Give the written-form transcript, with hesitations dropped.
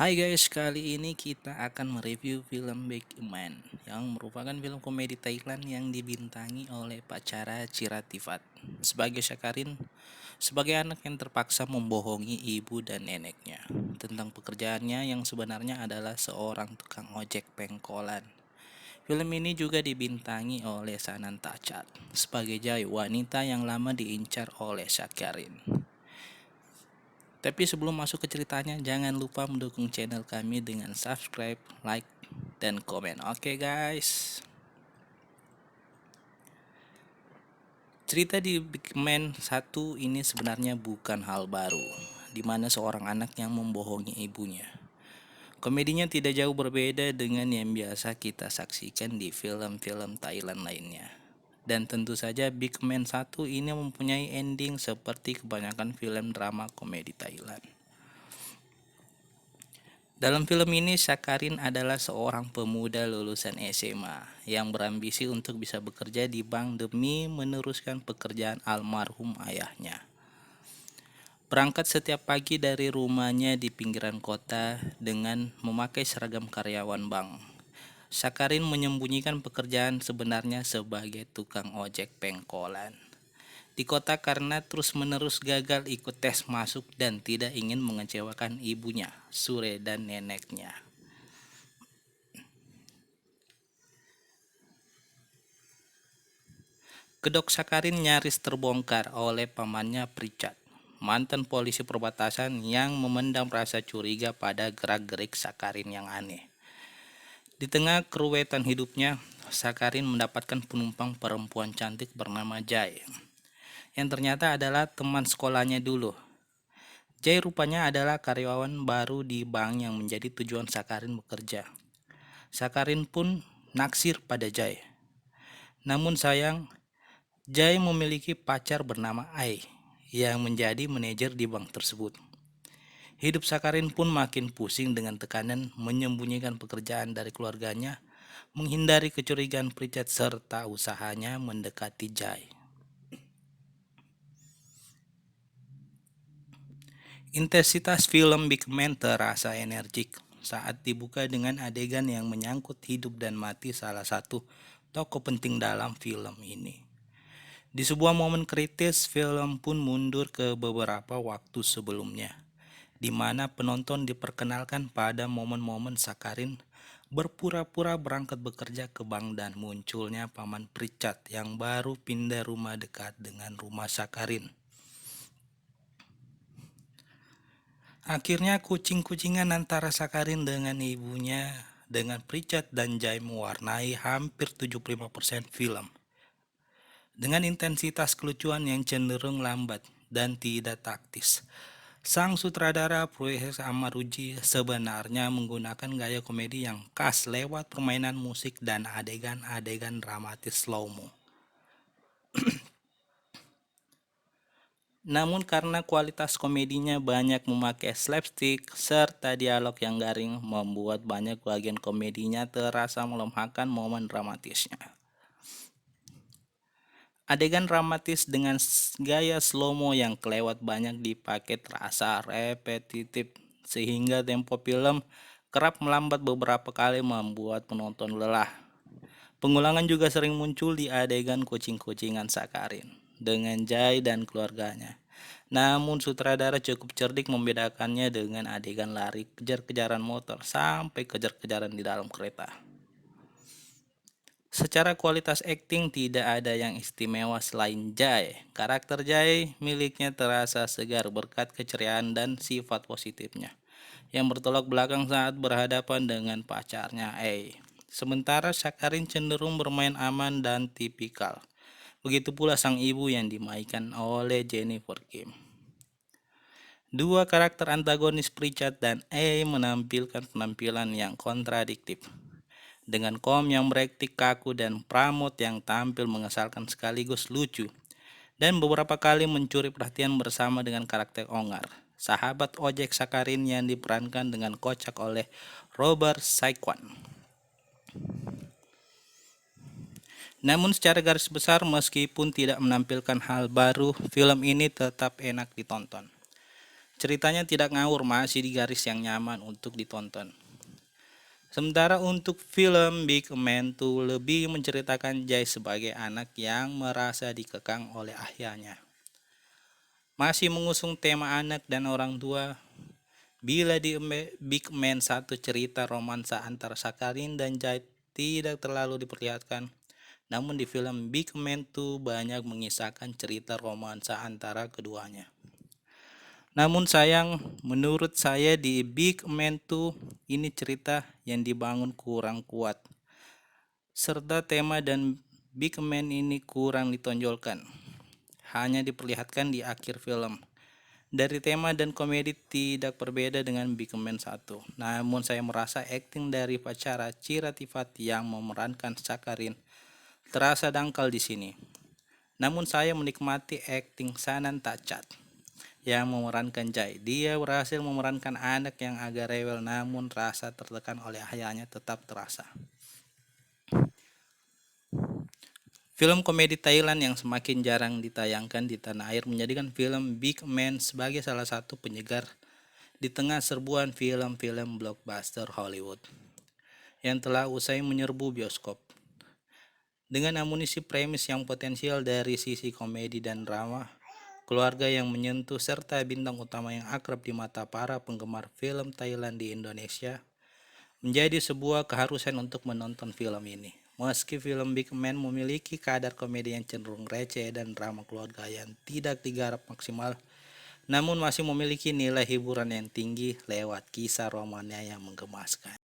Hai guys, kali ini kita akan mereview film Big Man yang merupakan film komedi Thailand yang dibintangi oleh Pacara Chiratifat sebagai Syakarin, sebagai anak yang terpaksa membohongi ibu dan neneknya tentang pekerjaannya yang sebenarnya adalah seorang tukang ojek pengkolan. Film ini juga dibintangi oleh Sananta Chat sebagai Jai, wanita yang lama diincar oleh Syakarin. Tapi sebelum masuk ke ceritanya, jangan lupa mendukung channel kami dengan subscribe, like, dan komen. Oke guys. Cerita di Big Man 1 ini sebenarnya bukan hal baru, di mana seorang anak yang membohongi ibunya. Komedinya tidak jauh berbeda dengan yang biasa kita saksikan di film-film Thailand lainnya. Dan tentu saja Big Man 1 ini mempunyai ending seperti kebanyakan film drama komedi Thailand. Dalam film ini, Sakarin adalah seorang pemuda lulusan SMA yang berambisi untuk bisa bekerja di bank demi meneruskan pekerjaan almarhum ayahnya. Berangkat setiap pagi dari rumahnya di pinggiran kota dengan memakai seragam karyawan bank. Sakarin menyembunyikan pekerjaan sebenarnya sebagai tukang ojek pengkolan di kota karena terus-menerus gagal ikut tes masuk dan tidak ingin mengecewakan ibunya, Sure, dan neneknya. Kedok Sakarin nyaris terbongkar oleh pamannya Pritchard, mantan polisi perbatasan yang memendam rasa curiga pada gerak-gerik Sakarin yang aneh. Di tengah keruwetan hidupnya, Sakarin mendapatkan penumpang perempuan cantik bernama Jai, yang ternyata adalah teman sekolahnya dulu. Jai rupanya adalah karyawan baru di bank yang menjadi tujuan Sakarin bekerja. Sakarin pun naksir pada Jai. Namun sayang, Jai memiliki pacar bernama Ai yang menjadi manajer di bank tersebut. Hidup Sakarin pun makin pusing dengan tekanan menyembunyikan pekerjaan dari keluarganya, menghindari kecurigaan Pritchard serta usahanya mendekati Jai. Intensitas film Big Man terasa energik saat dibuka dengan adegan yang menyangkut hidup dan mati salah satu tokoh penting dalam film ini. Di sebuah momen kritis, film pun mundur ke beberapa waktu sebelumnya, di mana penonton diperkenalkan pada momen-momen Sakarin berpura-pura berangkat bekerja ke bank dan munculnya paman Pritchard yang baru pindah rumah dekat dengan rumah Sakarin. Akhirnya kucing-kucingan antara Sakarin dengan ibunya dengan Pritchard dan Jai mewarnai hampir 75% film. Dengan intensitas kelucuan yang cenderung lambat dan tidak taktis. Sang sutradara Proyek Amaruji sebenarnya menggunakan gaya komedi yang khas lewat permainan musik dan adegan-adegan dramatis slow-mo. Namun karena kualitas komedinya banyak memakai slapstick serta dialog yang garing membuat banyak bagian komedinya terasa melemahkan momen dramatisnya. Adegan dramatis dengan gaya slow-mo yang kelewat banyak dipakai terasa repetitif sehingga tempo film kerap melambat beberapa kali membuat penonton lelah. Pengulangan juga sering muncul di adegan kucing-kucingan Sakarin dengan Jai dan keluarganya. Namun sutradara cukup cerdik membedakannya dengan adegan lari kejar-kejaran motor sampai kejar-kejaran di dalam kereta. Secara kualitas akting tidak ada yang istimewa selain Jai. Karakter Jai miliknya terasa segar berkat keceriaan dan sifat positifnya yang bertolak belakang saat berhadapan dengan pacarnya A. Sementara Sakarin cenderung bermain aman dan tipikal. Begitu pula sang ibu yang dimainkan oleh Jennifer Kim. Dua karakter antagonis Pritchard dan A menampilkan penampilan yang kontradiktif. Dengan Kom yang beretik kaku dan Pramod yang tampil mengesalkan sekaligus lucu. Dan beberapa kali mencuri perhatian bersama dengan karakter Ongar, sahabat ojek Sakarin yang diperankan dengan kocak oleh Robert Saikwan. Namun secara garis besar meskipun tidak menampilkan hal baru, film ini tetap enak ditonton. Ceritanya tidak ngawur, masih di garis yang nyaman untuk ditonton. Sementara untuk film Big Man 2 lebih menceritakan Jay sebagai anak yang merasa dikekang oleh ayahnya. Masih mengusung tema anak dan orang tua. Bila di Big Man 1 cerita romansa antara Sakarin dan Jay tidak terlalu diperlihatkan, namun di film Big Man 2 banyak mengisahkan cerita romansa antara keduanya. Namun sayang, menurut saya di Big Man 2 ini cerita yang dibangun kurang kuat, serta tema dan Big Man ini kurang ditonjolkan, hanya diperlihatkan di akhir film. Dari tema dan komedi tidak berbeda dengan Big Man 1. Namun saya merasa akting dari pacara Cira Tifat yang memerankan Sakarin terasa dangkal di sini. Namun saya menikmati akting Sanan Tacat yang memerankan Jai. Dia berhasil memerankan anak yang agak rewel, namun rasa tertekan oleh ayahnya tetap terasa. Film komedi Thailand yang semakin jarang ditayangkan di tanah air menjadikan film Big Man sebagai salah satu penyegar di tengah serbuan film-film blockbuster Hollywood yang telah usai menyerbu bioskop. Dengan amunisi premis yang potensial dari sisi komedi dan drama, keluarga yang menyentuh, serta bintang utama yang akrab di mata para penggemar film Thailand di Indonesia, menjadi sebuah keharusan untuk menonton film ini. Meski film Big Man memiliki kadar komedi yang cenderung receh dan drama keluarga yang tidak digarap maksimal, namun masih memiliki nilai hiburan yang tinggi lewat kisah romannya yang menggemaskan.